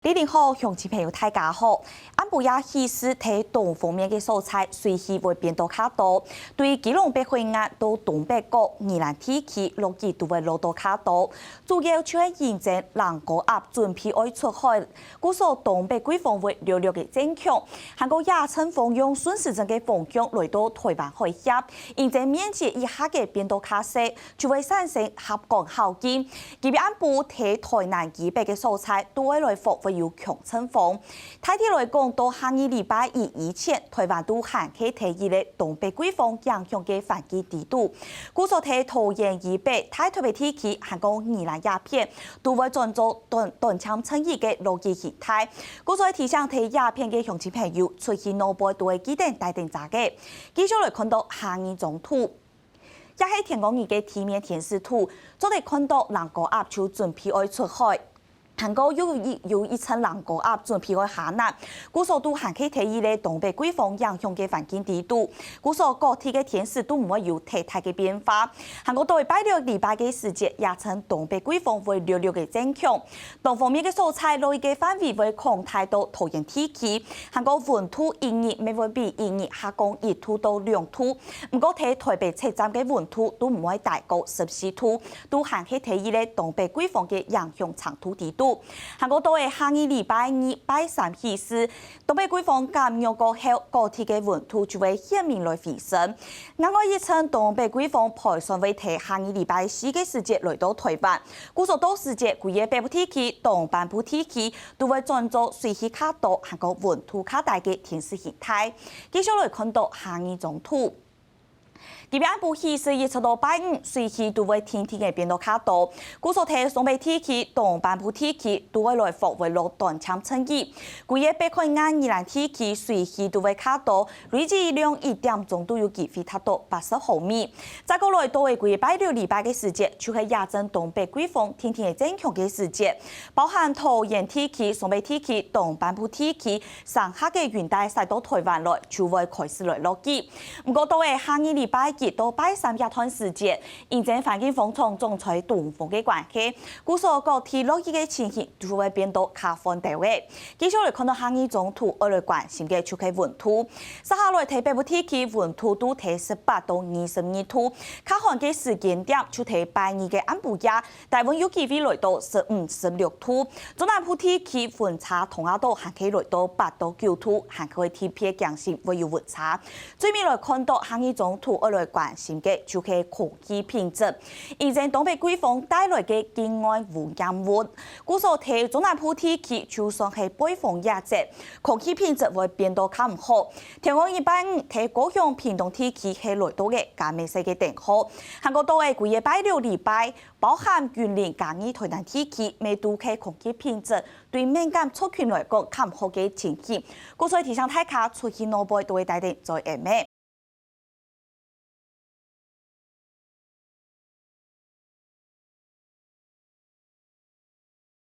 你哋好，乡亲朋友大家好。安布亚喜事睇东方面嘅蔬菜，随时会变到较多。对基隆北海岸到东北角、宜兰地区，落雨都会落到较多。主要就系现在人高压准备爱出海，故所东北季风会略略嘅增强。韩国亚春风用顺时针嘅风向来到台湾海峡，现在面积以下嘅变到较细，就会产生合降效应。特别安布睇台南以北嘅蔬菜，都会来复会有强春风。大体来讲，到下个礼拜一以前，台湾都限期睇伊咧东北季风影响嘅范围地度。故所睇桃园以北、太台北地区、韩国宜兰鸦片，都会转做短枪春雨嘅落雨形态。故所提醒睇鸦片嘅乡亲朋友，出去挪步都会记得带定闸嘅。继续来看到下一种图。也係天光儀嘅地面天視圖，做嚟看到人高壓就準備愛出海。韓國有一層人高壓準備愛下南，故所都限期睇伊咧東北季風影響嘅環境地度，故所各地嘅天時都唔會有太大嘅變化。韓國到禮拜六、禮拜嘅時節，也稱東北季風會略略嘅增強。東方面嘅蔬菜落嘅範圍會擴大到桃園地區，韓國溫度一日未會比一日下降1度到2度。唔過睇台北車站嘅溫度都唔會大過14度，都限期睇伊咧東北季風嘅影響長途地度。韓國到嘅下個禮拜二、禮拜三起時，東北季風減弱過後，各地嘅溫度就會顯明來回升。另外一層東北季風排算會喺下個禮拜四嘅時節來到台灣，故所到時節，規個北部地區、東半部地區都會轉做水氣較多、韓國溫度較大嘅天氣形態。繼續來看到下一種圖。特別安布喜事一直到拜五，水氣都會天天嘅變到較多。故所睇東北地區、東半部地區都會來復會落短槍春雨。規個北海岸宜蘭地區水氣都會較多，累計量1點鐘都有機會達到80毫米。再過來到嘅規個拜六禮拜嘅時節，就係亞陣東北季風天天嘅增強嘅時節，包含桃園地區、東北地區、東半部地區，上下嘅雲帶曬到台灣來，就會開始來落雨。唔過到嘅下個禮拜1到拜3一段時節，因為環境風場總吹東風嘅關係，故所各地落雨嘅情形就會變到較緩和嘅。繼續來看到下一種圖，我來關心嘅就係溫度。接下來睇北部地區溫度都睇18到22度，較寒嘅時間點就睇拜二嘅安布亞，大溫有機會來到15、16度。中南部地區溫差同樣都限期來到8到9度，限期嘅天氣強性會有溫差。最尾來看到下一種圖，我來關心嘅就係空氣品質。現在東北季風帶來嘅境外污染物，故所睇中南部地區就算係北風也節，空氣品質會變到較唔好。天光禮拜五睇高雄屏東地區係來到嘅加美西嘅電號。韓國到嘅規個拜六禮拜，包含雲林、嘉義、台南地區，未都係空氣品質對敏感族群來講較唔好嘅情形。故所提醒大家出去挪步都會帶定在下面。